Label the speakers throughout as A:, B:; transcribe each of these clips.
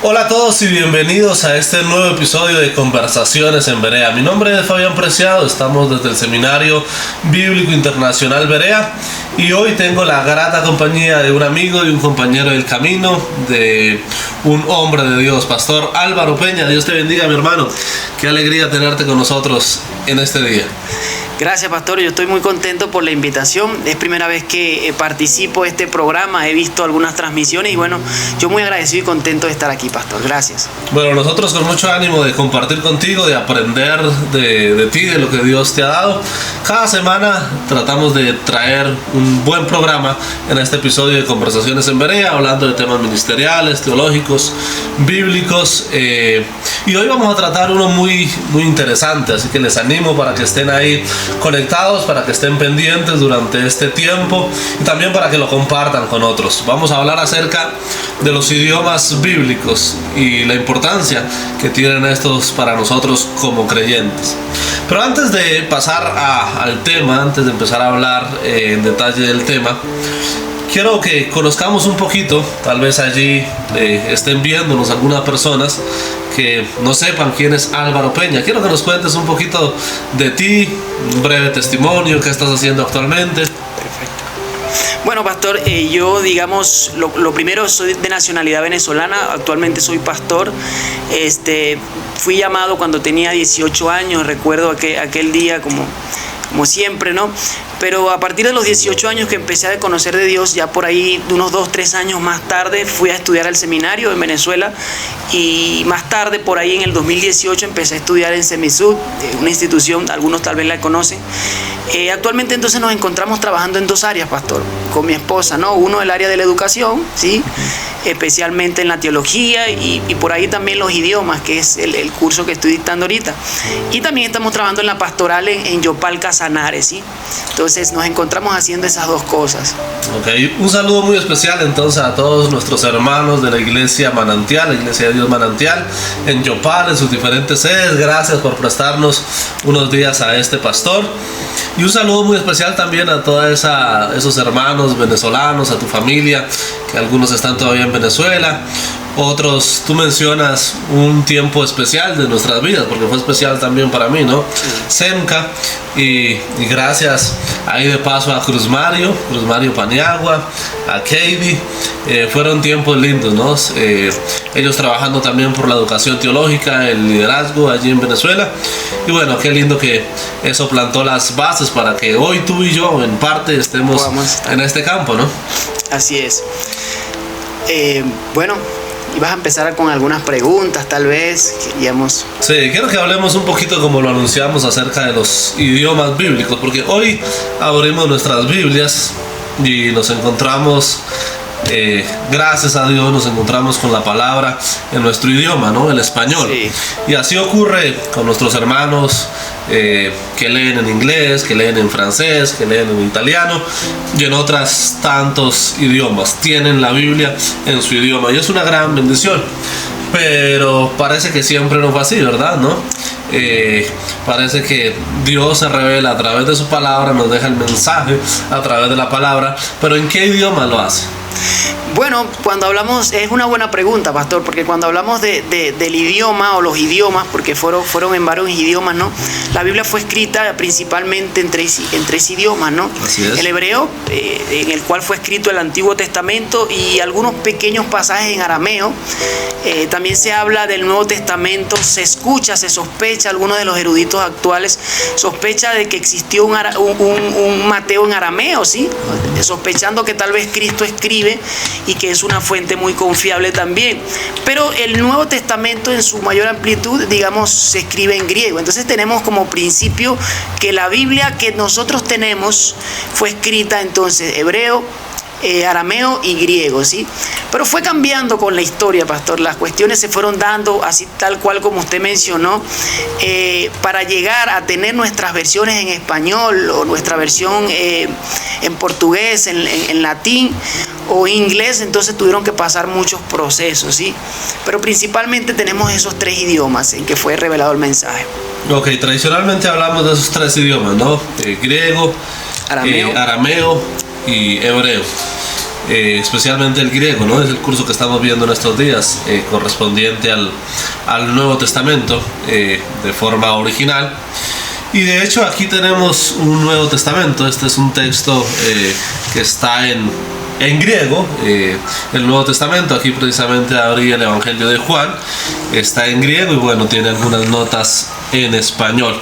A: Hola a todos y bienvenidos a este nuevo episodio de Conversaciones en Berea. Mi nombre es Fabián Preciado, estamos desde el Seminario Bíblico Internacional Berea y hoy tengo la grata compañía de un amigo, de un compañero del camino, de un hombre de Dios, Pastor Álvaro Peña. Dios te bendiga, mi hermano. Qué alegría tenerte con nosotros en este día.
B: Gracias, pastor. Yo estoy muy contento por la invitación. Es primera vez que participo de este programa. He visto algunas transmisiones y bueno, yo muy agradecido y contento de estar aquí, pastor. Gracias.
A: Bueno, nosotros con mucho ánimo de compartir contigo, de aprender de ti, de lo que Dios te ha dado. Cada semana tratamos de traer un buen programa en este episodio de Conversaciones en Berea, hablando de temas ministeriales, teológicos, bíblicos. Y hoy vamos a tratar uno muy interesante, así que les animo para que estén ahí conectados, para que estén pendientes durante este tiempo y también para que lo compartan con otros. Vamos a hablar acerca de los idiomas bíblicos y la importancia que tienen estos para nosotros como creyentes. Pero antes de pasar al tema, antes de empezar a hablar en detalle del tema, quiero que conozcamos un poquito, tal vez allí estén viéndonos algunas personas que no sepan quién es Álvaro Peña. Quiero que nos cuentes un poquito de ti, un breve testimonio, qué estás haciendo actualmente.
B: Perfecto. Bueno, pastor, yo digamos, lo primero, soy de nacionalidad venezolana, actualmente soy pastor. Fui llamado cuando tenía 18 años, recuerdo aquel día como siempre, ¿no? Pero a partir de los 18 años que empecé a conocer de Dios, ya por ahí unos 2-3 años más tarde fui a estudiar al seminario en Venezuela y más tarde, por ahí en el 2018, empecé a estudiar en Semisud, una institución, algunos tal vez la conocen. Actualmente entonces nos encontramos trabajando en dos áreas, pastor, con mi esposa, ¿no? Uno, el área de la educación, ¿sí? Especialmente en la teología y por ahí también los idiomas, que es el curso que estoy dictando ahorita. Y también estamos trabajando en la pastoral en Yopal, Casanare, ¿sí? Entonces nos encontramos haciendo esas dos cosas.
A: Ok, un saludo muy especial entonces a todos nuestros hermanos de la Iglesia Manantial, la Iglesia de Dios Manantial, en Yopal, en sus diferentes sedes. Gracias por prestarnos unos días a este pastor. Y un saludo muy especial también a todos esos hermanos venezolanos, a tu familia, que algunos están todavía en Venezuela. Otros, tú mencionas un tiempo especial de nuestras vidas, porque fue especial también para mí, ¿no? Semca, y gracias ahí de paso a Cruz Mario Paniagua, a Katie. Fueron tiempos lindos, ¿no? Ellos trabajando también por la educación teológica, el liderazgo allí en Venezuela. Y bueno, qué lindo que eso plantó las bases para que hoy tú y yo en parte estemos en este campo, ¿no?
B: Así es. Bueno, y vas a empezar con algunas preguntas, tal vez, queríamos...
A: Sí, quiero que hablemos un poquito, como lo anunciamos, acerca de los idiomas bíblicos, porque hoy abrimos nuestras Biblias y nos encontramos, gracias a Dios, nos encontramos con la palabra en nuestro idioma, ¿no? El español. Sí. Y así ocurre con nuestros hermanos que leen en inglés, que leen en francés, que leen en italiano y en otros tantos idiomas. Tienen la Biblia en su idioma y es una gran bendición. Pero parece que siempre no fue así, ¿verdad? ¿No? Parece que Dios se revela a través de su palabra, nos deja el mensaje a través de la palabra, pero ¿en qué idioma lo hace?
B: Bueno, cuando hablamos, es una buena pregunta, pastor, porque cuando hablamos del idioma o los idiomas, porque fueron en varios idiomas, ¿no? La Biblia fue escrita principalmente en tres idiomas, ¿no?
A: Así es.
B: El hebreo, en el cual fue escrito el Antiguo Testamento, y algunos pequeños pasajes en arameo. También se habla del Nuevo Testamento, se sospecha, algunos de los eruditos actuales sospecha de que existió un Mateo en arameo, ¿sí? Sospechando que tal vez Cristo escribe y que es una fuente muy confiable también. Pero el Nuevo Testamento en su mayor amplitud, digamos, se escribe en griego. Entonces tenemos como principio que la Biblia que nosotros tenemos fue escrita entonces hebreo, arameo y griego, ¿sí? Pero fue cambiando con la historia, pastor. Las cuestiones se fueron dando así tal cual como usted mencionó, para llegar a tener nuestras versiones en español o nuestra versión en portugués, en latín o inglés. Entonces tuvieron que pasar muchos procesos, ¿sí? Pero principalmente tenemos esos tres idiomas en que fue revelado el mensaje.
A: Ok, tradicionalmente hablamos de esos tres idiomas, ¿no? Griego, arameo y hebreo. especialmente el griego, ¿no? Es el curso que estamos viendo en estos días, correspondiente al Nuevo Testamento, de forma original. Y de hecho aquí tenemos un Nuevo Testamento. Este es un texto que está en griego. El Nuevo Testamento, aquí precisamente abrí el Evangelio de Juan, está en griego y bueno, tiene algunas notas en español.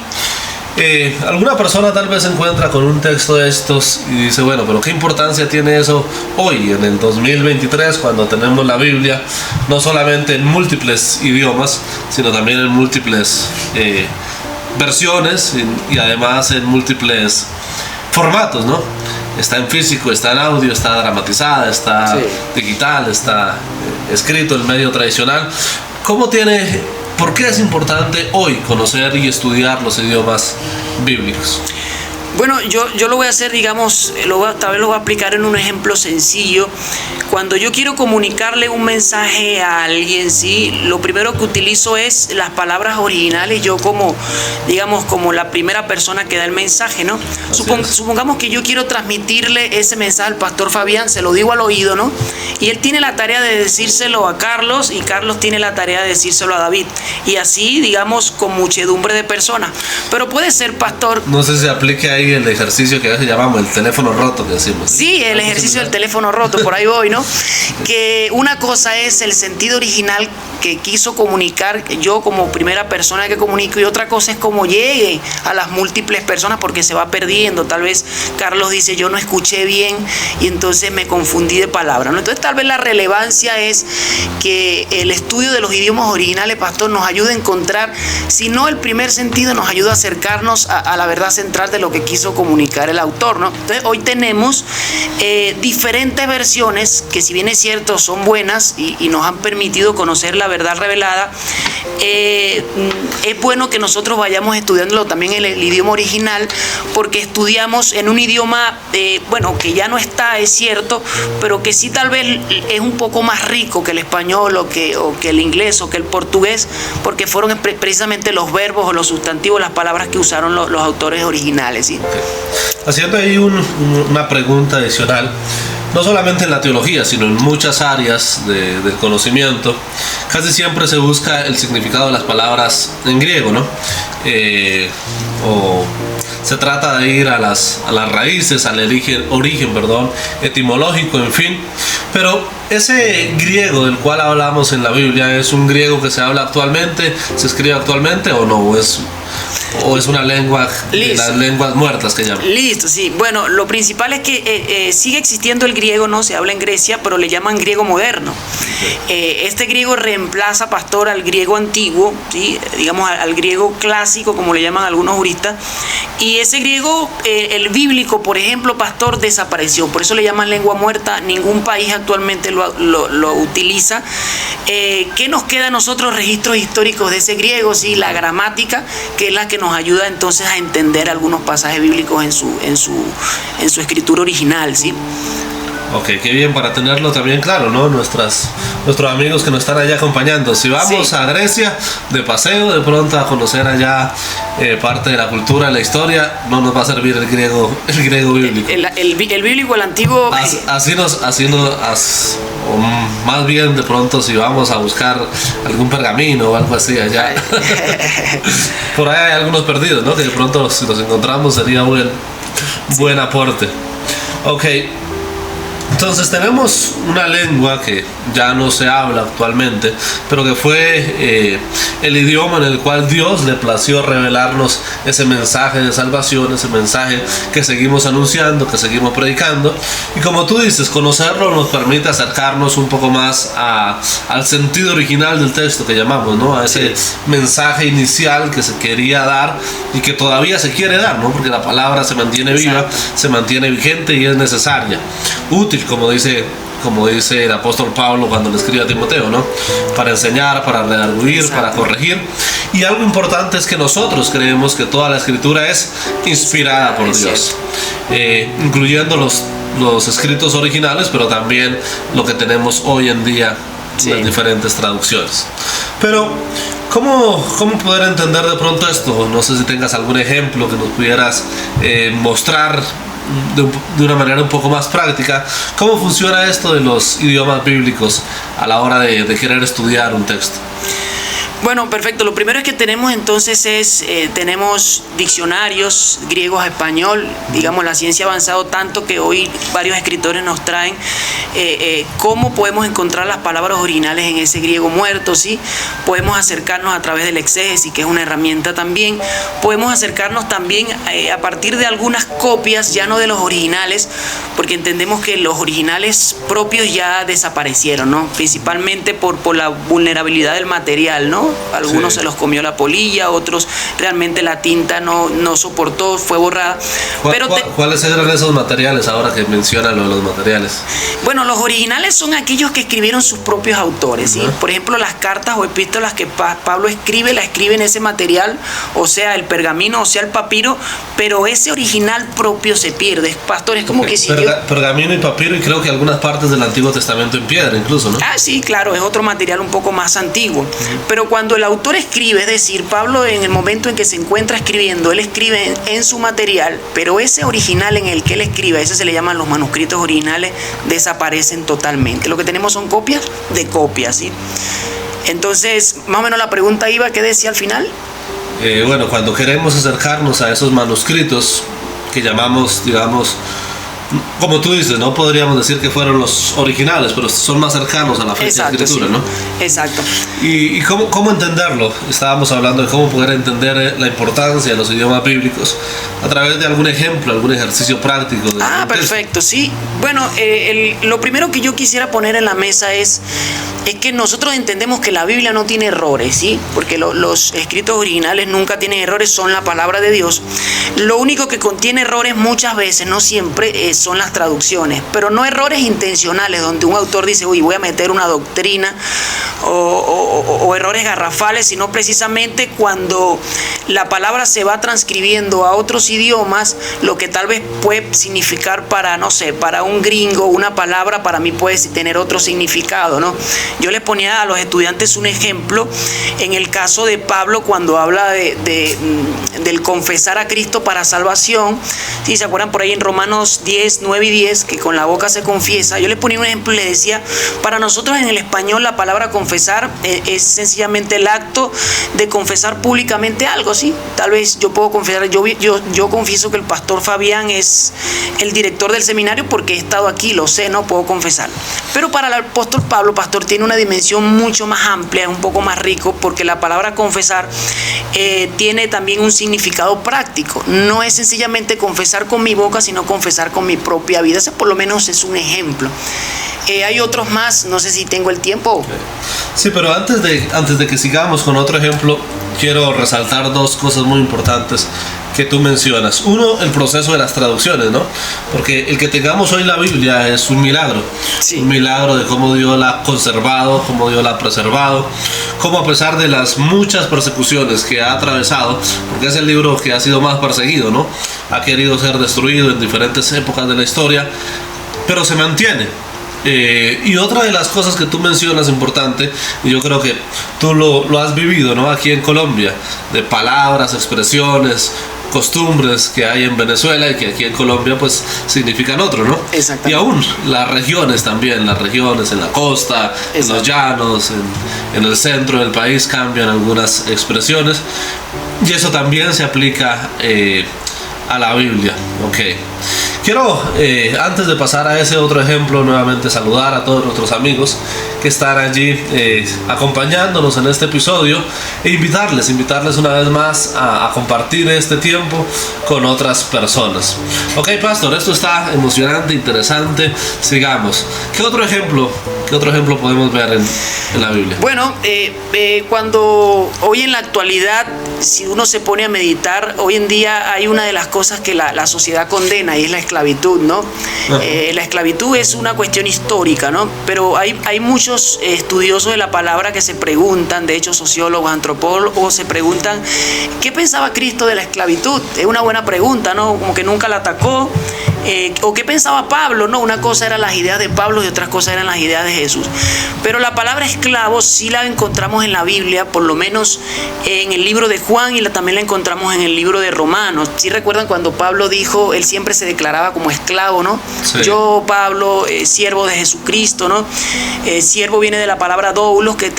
A: Alguna persona tal vez se encuentra con un texto de estos y dice, bueno, pero ¿qué importancia tiene eso hoy, en el 2023, cuando tenemos la Biblia no solamente en múltiples idiomas, sino también en múltiples versiones y además en múltiples formatos, ¿no? Está en físico, está en audio, está dramatizada, está digital, está escrito en medio tradicional. ¿Por qué es importante hoy conocer y estudiar los idiomas bíblicos?
B: Bueno, yo lo voy a hacer, digamos, tal vez lo voy a aplicar en un ejemplo sencillo. Cuando yo quiero comunicarle un mensaje a alguien, ¿sí? Lo primero que utilizo es las palabras originales, yo como la primera persona que da el mensaje, ¿no? Supongamos que yo quiero transmitirle ese mensaje al pastor Fabián, se lo digo al oído, ¿no? Y él tiene la tarea de decírselo a Carlos y Carlos tiene la tarea de decírselo a David. Y así, digamos, con muchedumbre de personas. Pero puede ser, pastor...
A: No sé si se aplique ahí el ejercicio que a veces llamamos el teléfono roto, que decimos.
B: Sí, el ejercicio del teléfono roto, por ahí voy, ¿no? Que una cosa es el sentido original que quiso comunicar yo como primera persona que comunico, y otra cosa es cómo llegue a las múltiples personas, porque se va perdiendo. Tal vez Carlos dice, yo no escuché bien y entonces me confundí de palabra, ¿no? Entonces tal vez la relevancia es que el estudio de los idiomas originales, pastor, nos ayuda a encontrar, si no el primer sentido, nos ayuda a acercarnos a la verdad central de lo que quiso comunicar el autor, ¿no? Entonces hoy tenemos diferentes versiones que, si bien es cierto, son buenas y nos han permitido conocer la verdad revelada. Es bueno que nosotros vayamos estudiándolo también en el idioma original, porque estudiamos en un idioma que ya no está, es cierto, pero que sí tal vez es un poco más rico que el español o que el inglés o que el portugués, porque fueron precisamente los verbos o los sustantivos, las palabras que usaron los autores originales, ¿sí?
A: Haciendo ahí una pregunta adicional, no solamente en la teología, sino en muchas áreas del conocimiento, casi siempre se busca el significado de las palabras en griego, ¿no? O se trata de ir a las raíces, al origen, etimológico, en fin. Pero ese griego del cual hablamos en la Biblia, ¿es un griego que se habla actualmente, se escribe actualmente o no? ¿O es una lengua de las lenguas muertas que llaman?
B: Listo, sí. Bueno, lo principal es que sigue existiendo el griego, ¿no? Se habla en Grecia, pero le llaman griego moderno. Este griego reemplaza, pastor, al griego antiguo, ¿sí? Digamos al griego clásico, como le llaman algunos juristas. Y ese griego, el bíblico, por ejemplo, pastor, desapareció. Por eso le llaman lengua muerta. Ningún país actualmente lo utiliza. ¿Qué nos queda a nosotros? Registros históricos de ese griego, ¿sí? La gramática, que es la que nos ayuda entonces a entender algunos pasajes bíblicos en su escritura original, ¿sí?
A: Ok, qué bien, para tenerlo también claro, ¿no? Nuestros amigos que nos están allá acompañando. Si vamos a Grecia de paseo, de pronto a conocer allá parte de la cultura, la historia, no nos va a servir el griego bíblico.
B: El bíblico, el antiguo.
A: O más bien de pronto si vamos a buscar algún pergamino o algo así allá. Por ahí hay algunos perdidos, ¿no? Que de pronto si los encontramos sería buen aporte. Ok. Entonces tenemos una lengua que ya no se habla actualmente, pero que fue el idioma en el cual Dios le plació revelarnos ese mensaje de salvación, ese mensaje que seguimos anunciando, que seguimos predicando. Y como tú dices, conocerlo nos permite acercarnos un poco más al sentido original del texto que llamamos, ¿no? A ese mensaje inicial que se quería dar y que todavía se quiere dar, ¿no? Porque la palabra se mantiene viva, se mantiene vigente y es necesaria, útil, como dice el apóstol Pablo cuando le escribe a Timoteo, ¿no? Para enseñar, para redarguir, para corregir. Y algo importante es que nosotros creemos que toda la escritura es inspirada por Dios, incluyendo los escritos originales, pero también lo que tenemos hoy en día, las diferentes traducciones. Pero ¿cómo poder entender de pronto esto? No sé si tengas algún ejemplo que nos pudieras mostrar de una manera un poco más práctica, ¿cómo funciona esto de los idiomas bíblicos a la hora de querer estudiar un texto?
B: Bueno, perfecto. Lo primero que tenemos entonces tenemos diccionarios griegos a español. Digamos, la ciencia ha avanzado tanto que hoy varios escritores nos traen cómo podemos encontrar las palabras originales en ese griego muerto, ¿sí? Podemos acercarnos a través del exégesis, que es una herramienta también. Podemos acercarnos también a partir de algunas copias, ya no de los originales, porque entendemos que los originales propios ya desaparecieron, ¿no? Principalmente por la vulnerabilidad del material, ¿no? Algunos se los comió la polilla, otros realmente la tinta no soportó, fue borrada.
A: ¿Cuáles eran esos materiales ahora que mencionan los materiales?
B: Bueno, los originales son aquellos que escribieron sus propios autores, ¿sí? Por ejemplo, las cartas o epístolas que Pablo escribe, la escribe en ese material, o sea, el pergamino, o sea, el papiro, pero ese original propio se pierde. Pastor, es como que si
A: pergamino y papiro, y creo que algunas partes del Antiguo Testamento en piedra incluso, ¿no?
B: Ah, sí, claro, es otro material un poco más antiguo. Pero cuando el autor escribe, es decir, Pablo en el momento en que se encuentra escribiendo, él escribe en su material, pero ese original en el que él escribe, ese se le llaman los manuscritos originales, desaparecen totalmente. Lo que tenemos son copias de copias, ¿sí? Entonces, más o menos la pregunta iba, ¿qué decía al final?
A: Bueno, cuando queremos acercarnos a esos manuscritos que llamamos, digamos, como tú dices, no podríamos decir que fueron los originales, pero son más cercanos a la fecha de escritura, sí, ¿no?
B: Exacto.
A: ¿Y cómo entenderlo? Estábamos hablando de cómo poder entender la importancia de los idiomas bíblicos a través de algún ejemplo, algún ejercicio práctico.
B: Perfecto, sí. Bueno, lo primero que yo quisiera poner en la mesa es que nosotros entendemos que la Biblia no tiene errores, ¿sí? Porque los escritos originales nunca tienen errores, son la palabra de Dios. Lo único que contiene errores muchas veces, no siempre, son las traducciones, pero no errores intencionales donde un autor dice, uy, voy a meter una doctrina o errores garrafales, sino precisamente cuando la palabra se va transcribiendo a otros idiomas, lo que tal vez puede significar para, no sé, para un gringo, una palabra para mí puede tener otro significado, ¿no? Yo les ponía a los estudiantes un ejemplo en el caso de Pablo cuando habla del confesar a Cristo para salvación. Si se acuerdan por ahí en Romanos 10, 9 y 10, que con la boca se confiesa. Yo les ponía un ejemplo y les decía, para nosotros en el español la palabra confesar es sencillamente el acto de confesar públicamente algo, ¿sí? Tal vez yo puedo confesar, yo confieso que el pastor Fabián es el director del seminario porque he estado aquí, lo sé, no puedo confesar. Pero para el apóstol Pablo, pastor, tiene una dimensión mucho más amplia, un poco más rico, porque la palabra confesar tiene también un significado práctico. No es sencillamente confesar con mi boca, sino confesar con mi propia vida. Ese por lo menos es un ejemplo. Hay otros más, no sé si tengo el tiempo.
A: Sí, pero antes de que sigamos con otro ejemplo, quiero resaltar dos cosas muy importantes que tú mencionas. Uno, el proceso de las traducciones, ¿no? Porque el que tengamos hoy la Biblia es un milagro. Sí. Un milagro de cómo Dios la ha conservado, cómo Dios la ha preservado, cómo a pesar de las muchas persecuciones que ha atravesado, porque es el libro que ha sido más perseguido, ¿no? Ha querido ser destruido en diferentes épocas de la historia, pero se mantiene. Y otra de las cosas que tú mencionas importante, y yo creo que tú lo has vivido, ¿no? Aquí en Colombia, de palabras, expresiones, costumbres que hay en Venezuela y que aquí en Colombia pues significan otro, ¿no?
B: Exactamente.
A: Y aún las regiones también, las regiones en la costa, en los llanos, en el centro del país cambian algunas expresiones y eso también se aplica a la Biblia. Okay. Quiero, antes de pasar a ese otro ejemplo, nuevamente saludar a todos nuestros amigos que están allí acompañándonos en este episodio e invitarles una vez más a compartir este tiempo con otras personas. Ok, pastor, esto está emocionante, interesante. Sigamos. ¿Qué otro ejemplo podemos ver en la Biblia?
B: Bueno, cuando hoy en la actualidad, si uno se pone a meditar, hoy en día hay una de las cosas que la sociedad condena y es la esclavitud, ¿no? La esclavitud es una cuestión histórica, ¿no? Pero hay muchos estudiosos de la palabra que se preguntan, de hecho sociólogos, antropólogos, se preguntan ¿qué pensaba Cristo de la esclavitud? Es una buena pregunta, ¿no? Como que nunca la atacó. o qué pensaba Pablo, ¿no? Una cosa eran las ideas de Pablo y otras cosas eran las ideas de Jesús. Pero la palabra esclavo sí la encontramos en la Biblia, por lo menos en el libro de Juan, y también la encontramos en el libro de Romanos. ¿Sí recuerdan cuando Pablo dijo, él siempre se declaraba como esclavo, ¿no? Sí. Yo, Pablo, siervo de Jesucristo, ¿no? Siervo viene de la palabra doulos, que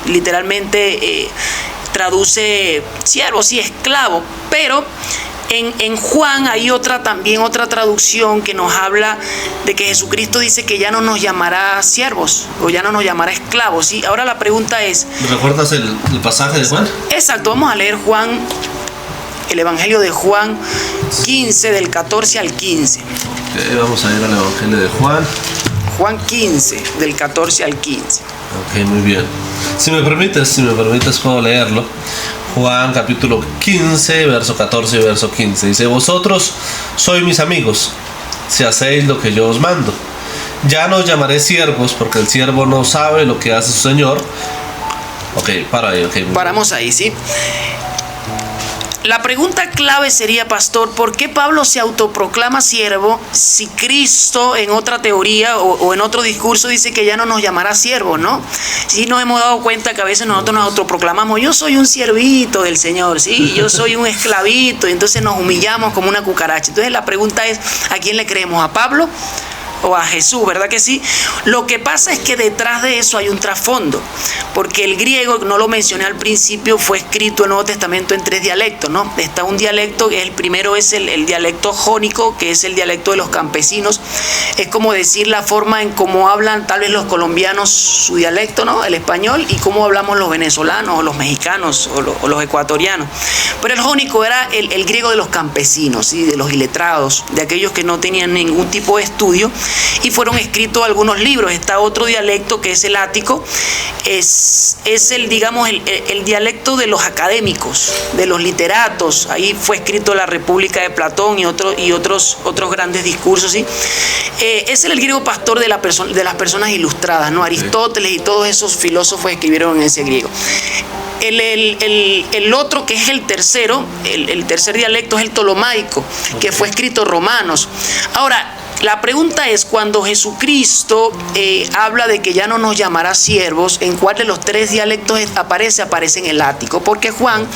B: literalmente traduce siervo, sí, esclavo, pero en Juan hay también otra traducción que nos habla de que Jesucristo dice que ya no nos llamará siervos o ya no nos llamará esclavos, ¿sí? Ahora la pregunta es...
A: ¿Recuerdas el pasaje de Juan?
B: Exacto, vamos a leer Juan, el Evangelio de Juan 15, del 14 al 15.
A: Okay, vamos a ir al Evangelio de Juan.
B: Juan 15, del 14 al 15.
A: Ok, muy bien. Si me permites, puedo leerlo. Juan capítulo 15, verso 14 y verso 15. Dice: vosotros sois mis amigos, si hacéis lo que yo os mando. Ya no os llamaré siervos, porque el siervo no sabe lo que hace su señor. Ok, para ahí, ok.
B: Paramos ahí, ¿sí? La pregunta clave sería, pastor, ¿por qué Pablo se autoproclama siervo si Cristo en otra teoría o en otro discurso dice que ya no nos llamará siervos, ¿no? Sí, nos hemos dado cuenta que a veces nosotros nos autoproclamamos, yo soy un siervito del Señor, ¿sí? Yo soy un esclavito, y entonces nos humillamos como una cucaracha. Entonces la pregunta es, ¿a quién le creemos? ¿A Pablo o a Jesús? ¿Verdad que sí? Lo que pasa es que detrás de eso hay un trasfondo, porque el griego, no lo mencioné al principio, fue escrito en el Nuevo Testamento en 3 dialectos, ¿no? Está un dialecto, que el primero es el dialecto jónico, que es el dialecto de los campesinos. Es como decir la forma en cómo hablan tal vez los colombianos su dialecto, ¿no? El español, y cómo hablamos los venezolanos o los mexicanos o los ecuatorianos. Pero el jónico era el griego de los campesinos, ¿sí? De los iletrados, de aquellos que no tenían ningún tipo de estudio, y fueron escritos algunos libros. Está otro dialecto que es el ático, es el, digamos, el dialecto de los académicos, de los literatos. Ahí fue escrito la República de Platón y otros grandes discursos, ¿sí? Es el griego pastor de las personas ilustradas, ¿no? Aristóteles y todos esos filósofos escribieron en ese griego. El otro, que es el tercero, el tercer dialecto, es el ptolomaico, que fue escrito Romanos. Ahora, la pregunta es, cuando Jesucristo habla de que ya no nos llamará siervos, ¿en cuál de los 3 dialectos aparece? Aparece en el ático, porque Juan,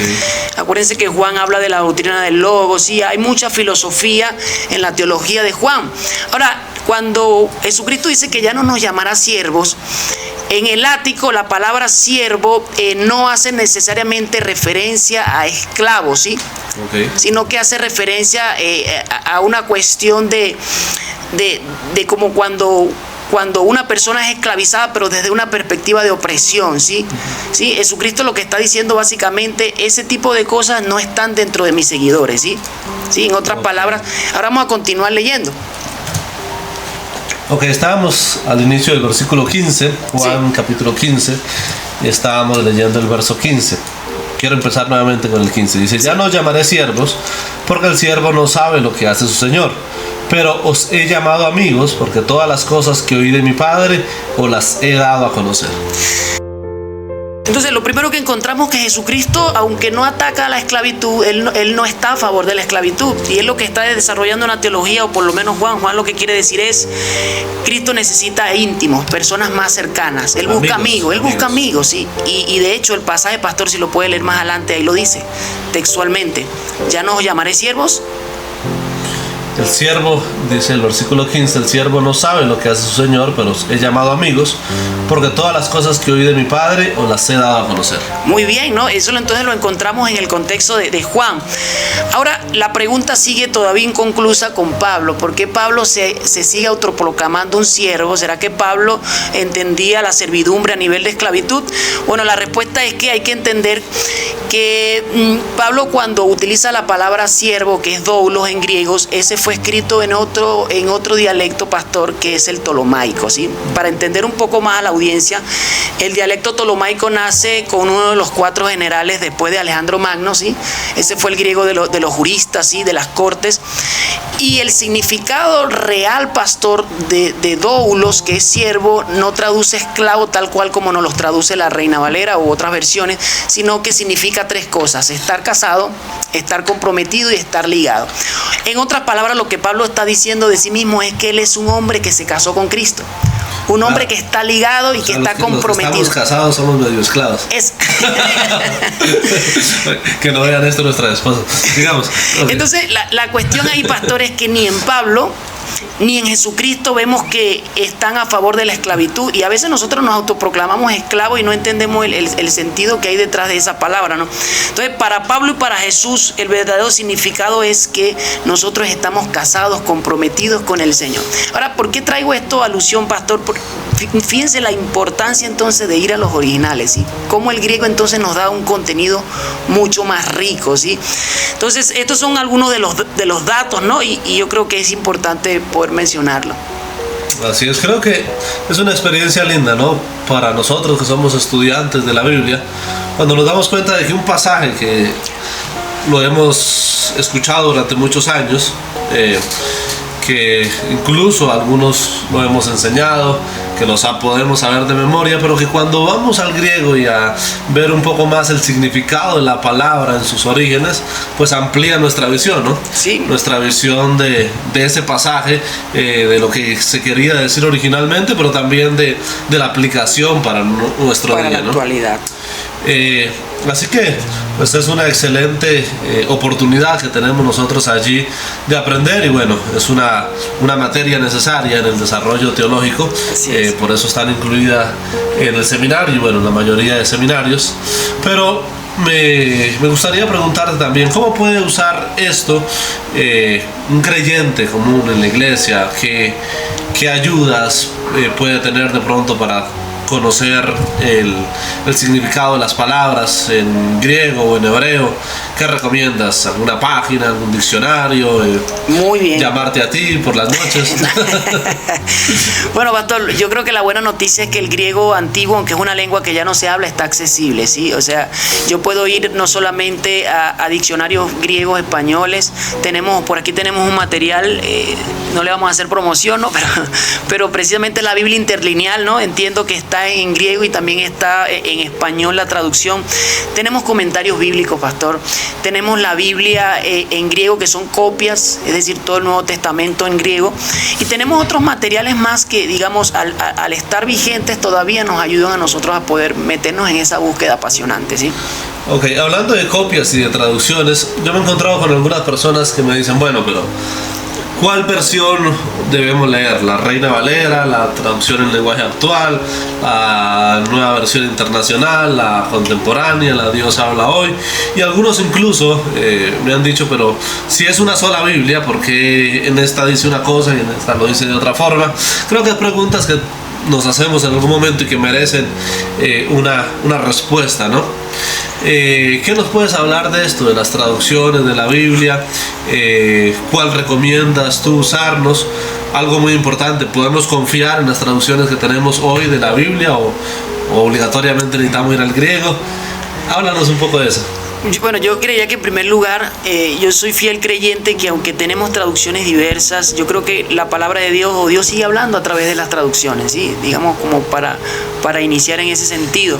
B: acuérdense que Juan habla de la doctrina del logos, ¿sí? Hay mucha filosofía en la teología de Juan. Ahora, cuando Jesucristo dice que ya no nos llamará siervos, en el ático la palabra siervo no hace necesariamente referencia a esclavos, ¿sí? Sino que hace referencia a una cuestión de como cuando una persona es esclavizada, pero desde una perspectiva de opresión, ¿sí? ¿Sí? Jesucristo lo que está diciendo básicamente, ese tipo de cosas no están dentro de mis seguidores, ¿sí? ¿Sí? En otras palabras, ahora vamos a continuar leyendo.
A: Ok, estábamos al inicio del versículo 15, Juan capítulo 15, y estábamos leyendo el verso 15. Quiero empezar nuevamente con el 15. Dice: ya no os llamaré siervos, porque el siervo no sabe lo que hace su señor, pero os he llamado amigos, porque todas las cosas que oí de mi Padre os las he dado a conocer.
B: Entonces, lo primero que encontramos que Jesucristo, aunque no ataca a la esclavitud, él no está a favor de la esclavitud. Y él lo que está desarrollando una teología, o por lo menos Juan lo que quiere decir es, Cristo necesita íntimos, personas más cercanas. Él busca amigos, ¿sí? Y de hecho, el pasaje, pastor, si lo puede leer más adelante, ahí lo dice textualmente: ya no os llamaré siervos.
A: El siervo, dice el versículo 15, el siervo no sabe lo que hace su señor, pero os he llamado amigos, porque todas las cosas que oí de mi Padre os las he dado a conocer.
B: Muy bien, ¿no? Eso entonces lo encontramos en el contexto de Juan. Ahora, la pregunta sigue todavía inconclusa con Pablo. ¿Por qué Pablo se sigue autoproclamando un siervo? ¿Será que Pablo entendía la servidumbre a nivel de esclavitud? Bueno, la respuesta es que hay que entender que Pablo, cuando utiliza la palabra siervo, que es doulos en griegos, ese fue escrito en otro dialecto, pastor, que es el ptolomaico, ¿sí? Para entender un poco más a la audiencia, el dialecto ptolomaico nace con uno de los 4 generales después de Alejandro Magno, ¿sí? Ese fue el griego de los juristas, ¿sí? De las cortes. Y el significado real, pastor, de doulos, que es siervo, no traduce esclavo tal cual como nos los traduce la Reina Valera u otras versiones, sino que significa tres cosas: estar casado, estar comprometido y estar ligado. En otras palabras, lo que Pablo está diciendo de sí mismo es que él es un hombre que se casó con Cristo. Un hombre que está ligado y que está comprometido.
A: Los que estamos casados somos medio esclavos. Que no vean esto nuestras esposas. Digamos. Okay.
B: Entonces, la cuestión ahí, pastor, es que ni en Pablo ni en Jesucristo vemos que están a favor de la esclavitud, y a veces nosotros nos autoproclamamos esclavos y no entendemos el sentido que hay detrás de esa palabra, ¿no? Entonces, para Pablo y para Jesús, el verdadero significado es que nosotros estamos casados, comprometidos con el Señor. Ahora, ¿por qué traigo esto a alusión, pastor? Fíjense la importancia entonces de ir a los originales, ¿sí? Cómo el griego entonces nos da un contenido mucho más rico, ¿sí? Entonces, estos son algunos de los datos, ¿no? Y yo creo que es importante poder mencionarlo.
A: Así es, creo que es una experiencia linda, ¿no? Para nosotros que somos estudiantes de la Biblia, cuando nos damos cuenta de que un pasaje que lo hemos escuchado durante muchos años, que incluso algunos lo hemos enseñado, que los podemos saber de memoria, pero que cuando vamos al griego y a ver un poco más el significado de la palabra en sus orígenes, pues amplía nuestra visión, ¿no?
B: Sí.
A: Nuestra visión de ese pasaje, de lo que se quería decir originalmente, pero también de la aplicación para nuestro día,
B: la actualidad.
A: Así que pues es una excelente oportunidad que tenemos nosotros allí de aprender, y bueno, es una materia necesaria en el desarrollo teológico, por eso están incluida en el seminario y bueno, en la mayoría de seminarios. Pero me gustaría preguntarte también, ¿cómo puede usar esto un creyente común en la iglesia? ¿Qué ayudas puede tener de pronto para conocer el significado de las palabras en griego o en hebreo? ¿Qué recomiendas? ¿Alguna página, algún diccionario?
B: Muy bien.
A: ¿Llamarte a ti por las noches?
B: Bueno, pastor, yo creo que la buena noticia es que el griego antiguo, aunque es una lengua que ya no se habla, está accesible, ¿sí? O sea, yo puedo ir no solamente a diccionarios griegos, españoles. Por aquí tenemos un material, no le vamos a hacer promoción, ¿no? Pero precisamente la Biblia interlineal, ¿no? Entiendo que está en griego y también está en español la traducción. Tenemos comentarios bíblicos, pastor. Tenemos la Biblia en griego, que son copias, es decir, todo el Nuevo Testamento en griego. Y tenemos otros materiales más que, digamos, al estar vigentes, todavía nos ayudan a nosotros a poder meternos en esa búsqueda apasionante, ¿sí?
A: Ok, hablando de copias y de traducciones, yo me he encontrado con algunas personas que me dicen, bueno, pero ¿cuál versión debemos leer? ¿La Reina Valera, la traducción en lenguaje actual, la nueva versión internacional, la contemporánea, la Dios habla hoy? Y algunos incluso me han dicho, pero si es una sola Biblia, ¿por qué en esta dice una cosa y en esta lo dice de otra forma? Creo que hay preguntas que nos hacemos en algún momento y que merecen una respuesta, ¿no? ¿Qué nos puedes hablar de esto, de las traducciones de la Biblia? ¿Cuál recomiendas tú usarnos? Algo muy importante, ¿podemos confiar en las traducciones que tenemos hoy de la Biblia o obligatoriamente necesitamos ir al griego? Háblanos un poco de eso.
B: Bueno, yo creía que en primer lugar, yo soy fiel creyente que aunque tenemos traducciones diversas, yo creo que la palabra de Dios, o Dios sigue hablando a través de las traducciones, ¿sí? Digamos, como para iniciar en ese sentido.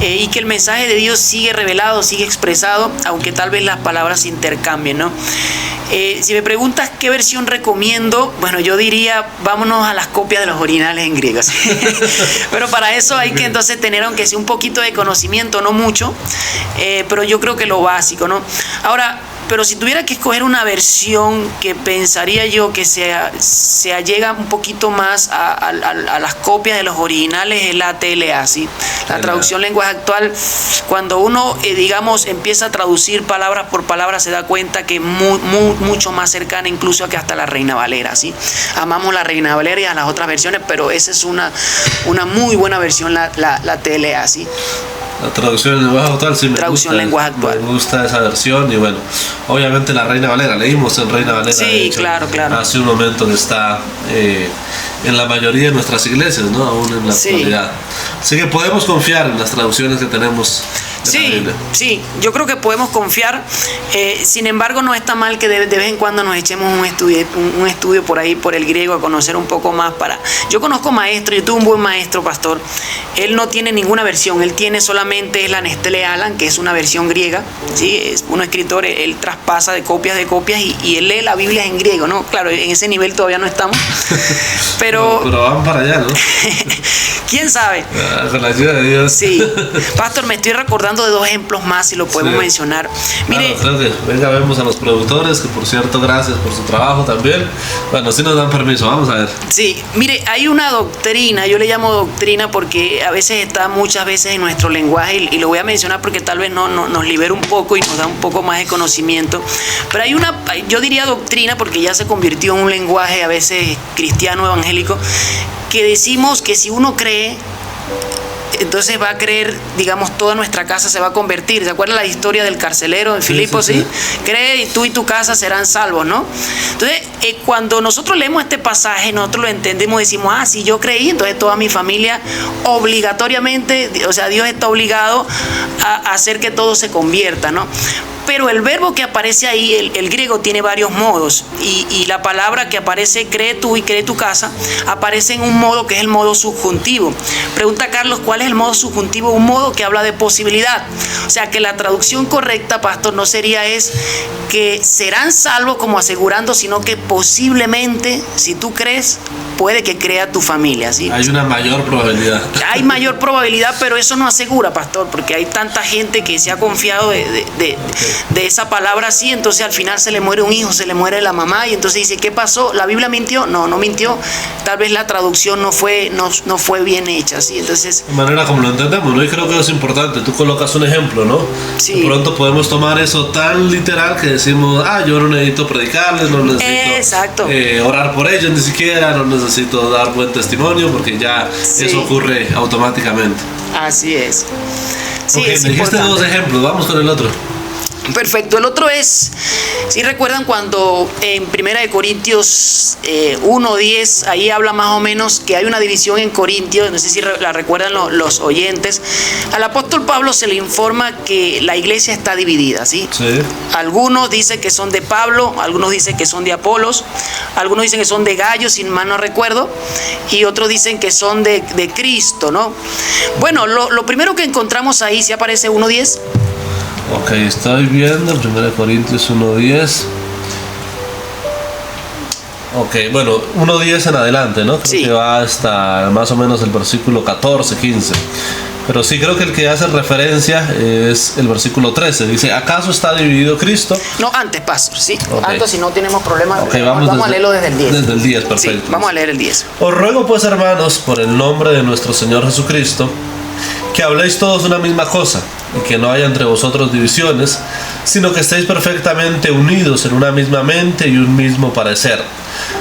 B: Y que el mensaje de Dios sigue revelado, sigue expresado, aunque tal vez las palabras se intercambien, ¿no? Si me preguntas qué versión recomiendo, bueno, yo diría, vámonos a las copias de los originales en griego. Pero para eso hay que entonces tener, aunque sea un poquito de conocimiento, no mucho, pero yo creo que lo básico, ¿no? Ahora, pero si tuviera que escoger una versión que pensaría yo que se allega un poquito más a las copias de los originales, es la TLA, ¿sí? La traducción lenguaje actual. Cuando uno, digamos, empieza a traducir palabra por palabra, se da cuenta que es mucho más cercana incluso que hasta la Reina Valera, ¿sí? Amamos la Reina Valera y a las otras versiones, pero esa es una muy buena versión, la TLA, ¿sí?
A: La traducción en lenguaje actual, sí,
B: Traducción lenguaje actual.
A: Me gusta esa versión y bueno, obviamente la Reina Valera, leímos en Reina Valera.
B: Sí,
A: de hecho,
B: claro.
A: Hace un momento que está en la mayoría de nuestras iglesias, ¿no? Aún en la actualidad. Así que podemos confiar en las traducciones que tenemos.
B: Sí, yo creo que podemos confiar. Sin embargo, no está mal que de vez en cuando nos echemos un estudio por ahí, por el griego, a conocer un poco más. Yo conozco maestros, yo tuve un buen maestro, pastor. Él no tiene ninguna versión, él tiene solamente la Nestlé Aland, que es una versión griega, ¿sí? Es un escritor, él traspasa de copias y él lee la Biblia en griego, ¿no? Claro, en ese nivel todavía no estamos. Pero
A: van para allá, ¿no?
B: ¿Quién sabe?
A: Con la ayuda de Dios.
B: Sí. Pastor, me estoy recordando de 2 ejemplos más, si lo podemos mencionar. Mire,
A: claro, creo que venga, vemos a los productores, que por cierto, gracias por su trabajo también. Bueno, si nos dan permiso, vamos a ver.
B: Sí, mire, hay una doctrina, yo le llamo doctrina porque a veces está muchas veces en nuestro lenguaje y lo voy a mencionar porque tal vez nos libera un poco y nos da un poco más de conocimiento. Pero hay yo diría doctrina porque ya se convirtió en un lenguaje a veces cristiano, evangélico, que decimos que si uno cree, entonces va a creer, digamos, toda nuestra casa se va a convertir. ¿Se acuerdan la historia del carcelero en Filipos? Sí. Cree y tú y tu casa serán salvos, ¿no? Entonces, cuando nosotros leemos este pasaje, nosotros lo entendemos, decimos, si yo creí, entonces toda mi familia obligatoriamente, o sea, Dios está obligado a hacer que todo se convierta, ¿no? Pero el verbo que aparece ahí, el griego tiene varios modos y la palabra que aparece, cree tú y cree tu casa, aparece en un modo que es el modo subjuntivo. Pregunta Carlos, ¿cuál es el modo subjuntivo? Un modo que habla de posibilidad. O sea, que la traducción correcta, pastor, no sería que serán salvos como asegurando, sino que posiblemente, si tú crees, puede que crea tu familia, ¿sí?
A: Hay una mayor probabilidad.
B: Hay mayor probabilidad, pero eso no asegura, pastor, porque hay tanta gente que se ha confiado de esa palabra así, entonces al final se le muere un hijo, se le muere la mamá y entonces dice, ¿qué pasó? ¿La Biblia mintió? No mintió. Tal vez la traducción no fue bien hecha, ¿sí? Entonces,
A: de manera como lo entendemos, ¿no? Y creo que es importante. Tú colocas un ejemplo, ¿no?
B: Sí.
A: De pronto podemos tomar eso tan literal que decimos, yo no necesito predicarles, no necesito orar por ellos ni siquiera, no necesito dar buen testimonio porque ya eso ocurre automáticamente.
B: Así es. Sí,
A: okay, me dijiste 2 ejemplos, vamos con el otro.
B: Perfecto, el otro es, si recuerdan cuando en 1 Corintios 1:10, ahí habla más o menos que hay una división en Corintios, no sé si la recuerdan los oyentes. Al apóstol Pablo se le informa que la iglesia está dividida, ¿sí? Sí. Algunos dicen que son de Pablo, algunos dicen que son de Apolos, algunos dicen que son de Gallo, si mal no recuerdo, y otros dicen que son de Cristo, ¿no? Bueno, lo primero que encontramos ahí, si aparece 1:10.
A: Ok, estoy viendo 1 Corintios 1:10. Ok, bueno, 1:10 en adelante, ¿no? Creo que va hasta más o menos el versículo 14, 15. Pero sí creo que el que hace referencia es el versículo 13. Dice, ¿acaso está dividido Cristo?
B: No, antes, pastor, ¿sí? Antes, si no tenemos problema,
A: vamos
B: a leerlo desde el 10.
A: Desde el 10, perfecto.
B: Sí, vamos a leer el 10.
A: Os ruego pues, hermanos, por el nombre de nuestro Señor Jesucristo, que habléis todos una misma cosa, y que no haya entre vosotros divisiones, sino que estéis perfectamente unidos en una misma mente y un mismo parecer.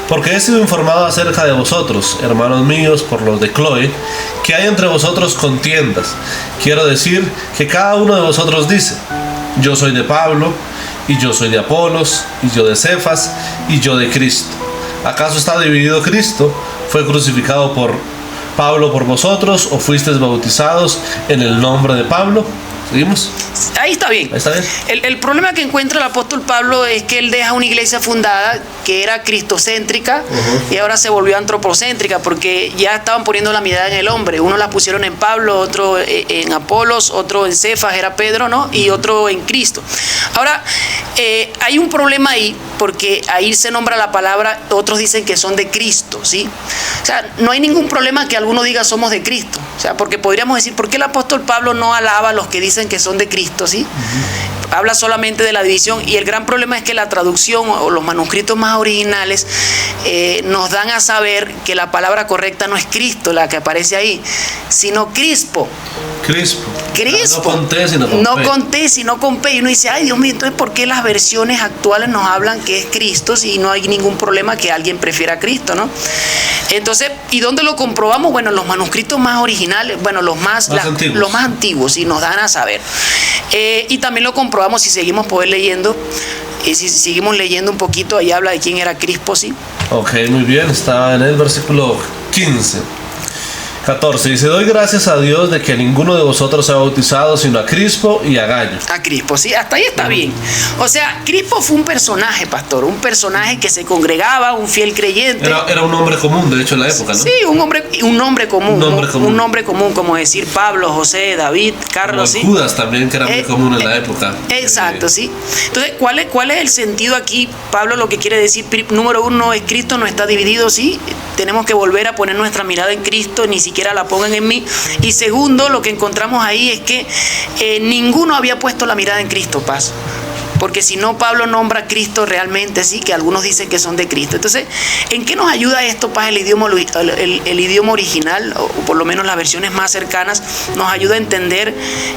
A: Porque he sido informado acerca de vosotros, hermanos míos, por los de Chloe, que hay entre vosotros contiendas. Quiero decir que cada uno de vosotros dice, yo soy de Pablo, y yo soy de Apolos, y yo de Cefas, y yo de Cristo. ¿Acaso está dividido Cristo? ¿Fue crucificado por Pablo por vosotros o fuisteis bautizados en el nombre de Pablo? ¿Seguimos?
B: Ahí está bien.
A: ¿Está bien?
B: El problema que encuentra el apóstol Pablo es que él deja una iglesia fundada que era cristocéntrica y ahora se volvió antropocéntrica porque ya estaban poniendo la mirada en el hombre. Uno la pusieron en Pablo, otro en Apolos, otro en Cefas, era Pedro, ¿no? Y otro en Cristo. Ahora, hay un problema ahí porque ahí se nombra la palabra, otros dicen que son de Cristo, ¿sí? O sea, no hay ningún problema que alguno diga somos de Cristo. O sea, porque podríamos decir, ¿por qué el apóstol Pablo no alaba a los que dicen que son de Cristo, sí? habla solamente de la división, y el gran problema es que la traducción o los manuscritos más originales nos dan a saber que la palabra correcta no es Cristo la que aparece ahí, sino Crispo.
A: No conté, sino con
B: no
A: P.
B: conté, sino con P. Y uno dice, ay Dios mío, entonces ¿por qué las versiones actuales nos hablan que es Cristo si no hay ningún problema que alguien prefiera a Cristo, ¿no? Entonces, ¿y dónde lo comprobamos? Bueno, los manuscritos más originales, bueno, los más antiguos, sí, nos dan a saber. Y también lo comprobamos si seguimos leyendo. Si seguimos leyendo un poquito, ahí habla de quién era Crispo, sí.
A: Ok, muy bien, está en el versículo 15. 14. Dice, doy gracias a Dios de que ninguno de vosotros se ha bautizado sino a Crispo y a Gayo.
B: A Crispo, sí, hasta ahí está bien. O sea, Crispo fue un personaje, pastor, un personaje que se congregaba, un fiel creyente.
A: Era un hombre común, de hecho, en la época, ¿no?
B: Sí, un nombre común. Un nombre común, como decir Pablo, José, David, Carlos,
A: como
B: sí.
A: Judas también, que era muy común en la época.
B: Exacto, sí. Entonces, ¿cuál es el sentido aquí? Pablo lo que quiere decir, número uno, es Cristo no está dividido, sí. Tenemos que volver a poner nuestra mirada en Cristo, ni siquiera la pongan en mí. Y segundo, lo que encontramos ahí es que ninguno había puesto la mirada en Cristo, Paz. Porque si no, Pablo nombra a Cristo realmente, sí, que algunos dicen que son de Cristo. Entonces, ¿en qué nos ayuda esto, Paz? El idioma original, o por lo menos las versiones más cercanas, nos ayuda a entender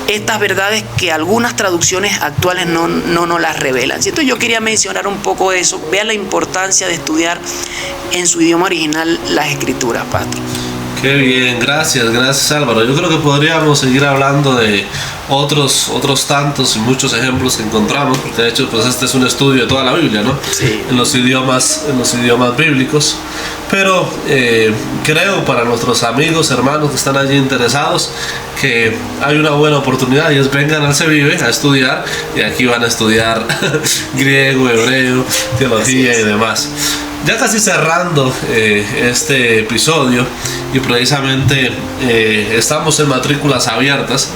B: estas verdades que algunas traducciones actuales no nos las revelan. Entonces, yo quería mencionar un poco de eso. Vean la importancia de estudiar en su idioma original las Escrituras, Pastor.
A: Qué bien, gracias Álvaro. Yo creo que podríamos seguir hablando de otros tantos y muchos ejemplos que encontramos, porque de hecho pues este es un estudio de toda la Biblia, ¿no?
B: Sí.
A: En los idiomas bíblicos. Pero creo para nuestros amigos, hermanos que están allí interesados, que hay una buena oportunidad y es vengan al CEVIVE a estudiar, y aquí van a estudiar griego, hebreo, teología y demás. Ya casi cerrando este episodio, y precisamente estamos en matrículas abiertas.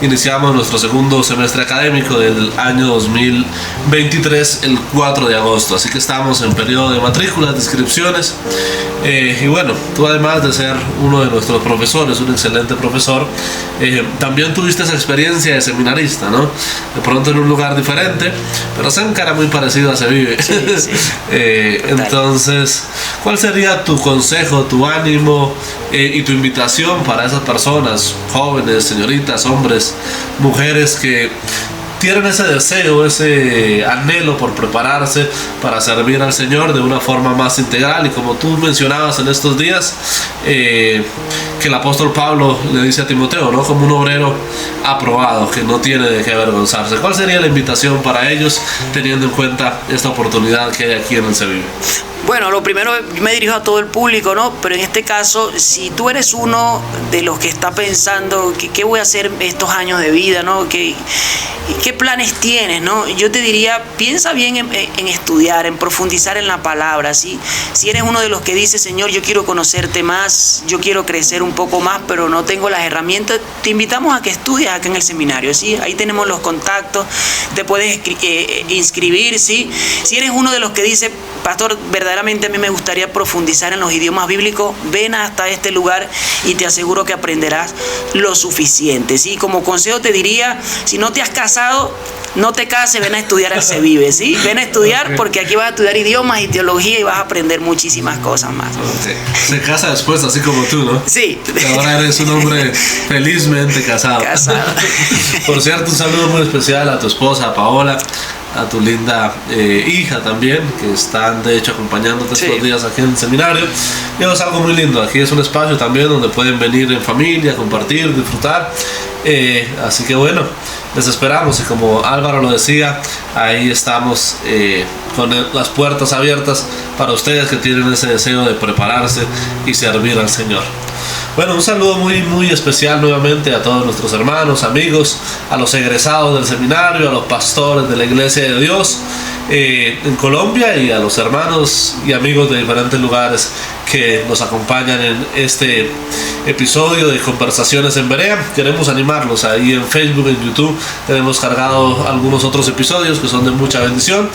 A: Iniciamos nuestro segundo semestre académico del año 2023 el 4 de agosto, así que estamos en periodo de matrículas, de inscripciones. Y bueno, tú además de ser uno de nuestros profesores, un excelente profesor, también tuviste esa experiencia de seminarista, ¿no? De pronto en un lugar diferente, pero se encara muy parecido a CEVIVE.
B: Sí, sí.
A: Entonces, ¿cuál sería tu consejo, tu ánimo y tu invitación para esas personas, jóvenes, señoritas, hombres, mujeres que tienen ese deseo, ese anhelo por prepararse para servir al Señor de una forma más integral? Y como tú mencionabas en estos días, que el apóstol Pablo le dice a Timoteo, ¿no? Como un obrero aprobado, que no tiene de qué avergonzarse. ¿Cuál sería la invitación para ellos, teniendo en cuenta esta oportunidad que hay aquí en el CEVIVE?
B: Bueno, lo primero, me dirijo a todo el público, ¿no? Pero en este caso, si tú eres uno de los que está pensando qué voy a hacer estos años de vida, ¿no? ¿Qué planes tienes, no? Yo te diría, piensa bien en estudiar, en profundizar en la palabra, ¿sí? Si eres uno de los que dice, Señor, yo quiero conocerte más, yo quiero crecer un poco más, pero no tengo las herramientas, te invitamos a que estudies acá en el seminario, ¿sí? Ahí tenemos los contactos, te puedes inscribir, ¿sí? Si eres uno de los que dice, pastor, verdaderamente a mí me gustaría profundizar en los idiomas bíblicos, ven hasta este lugar y te aseguro que aprenderás lo suficiente, ¿sí? Como consejo te diría, si no te has casado, no te cases, ven a estudiar al CEVIVE, ¿sí? Ven a estudiar porque aquí vas a estudiar idiomas y teología y vas a aprender muchísimas cosas más.
A: Okay. Se casa después, así como tú, ¿no?
B: Sí.
A: Ahora eres un hombre felizmente casado. Por cierto, un saludo muy especial a tu esposa, a Paola, a tu linda hija también, que están de hecho acompañándote estos días aquí en el seminario. Y es algo muy lindo, aquí es un espacio también donde pueden venir en familia, compartir, disfrutar. Así que bueno, les esperamos, y como Álvaro lo decía, ahí estamos con las puertas abiertas para ustedes que tienen ese deseo de prepararse y servir al Señor. Bueno, un saludo muy especial nuevamente a todos nuestros hermanos, amigos, a los egresados del seminario, a los pastores de la Iglesia de Dios en Colombia, y a los hermanos y amigos de diferentes lugares que nos acompañan en este episodio de Conversaciones en Berea. Queremos animarlos, ahí en Facebook, en YouTube tenemos cargado algunos otros episodios que son de mucha bendición.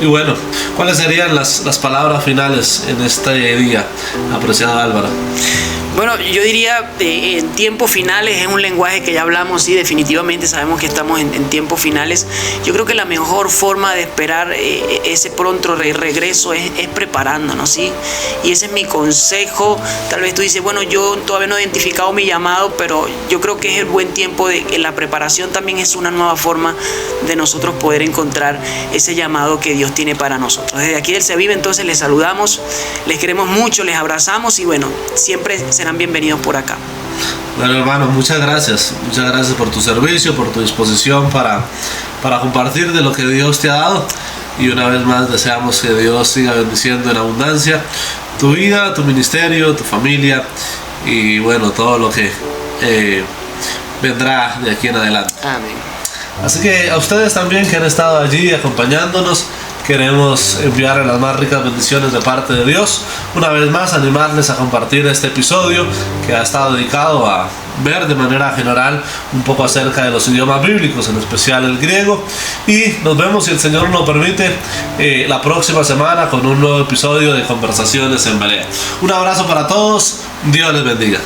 A: Y bueno, ¿cuáles serían las palabras finales en este día, apreciado Álvaro?
B: Bueno, yo diría en tiempos finales es un lenguaje que ya hablamos, sí, definitivamente sabemos que estamos en tiempos finales. Yo creo que la mejor forma de esperar ese pronto regreso es preparándonos, ¿sí? Y ese es mi consejo. Tal vez tú dices, bueno, yo todavía no he identificado mi llamado, pero yo creo que es el buen tiempo de la preparación también es una nueva forma de nosotros poder encontrar ese llamado que Dios tiene para nosotros. Desde aquí del Se Vive, entonces les saludamos, les queremos mucho, les abrazamos y bueno, siempre serán bienvenidos por acá.
A: Bueno, hermano, muchas gracias por tu servicio, por tu disposición para compartir de lo que Dios te ha dado, y una vez más deseamos que Dios siga bendiciendo en abundancia tu vida, tu ministerio, tu familia y bueno, todo lo que vendrá de aquí en adelante.
B: Amén.
A: Así que a ustedes también que han estado allí acompañándonos, queremos enviarles las más ricas bendiciones de parte de Dios. Una vez más, animarles a compartir este episodio que ha estado dedicado a ver de manera general un poco acerca de los idiomas bíblicos, en especial el griego. Y nos vemos, si el Señor nos permite, la próxima semana con un nuevo episodio de Conversaciones en Berea. Un abrazo para todos, Dios les bendiga.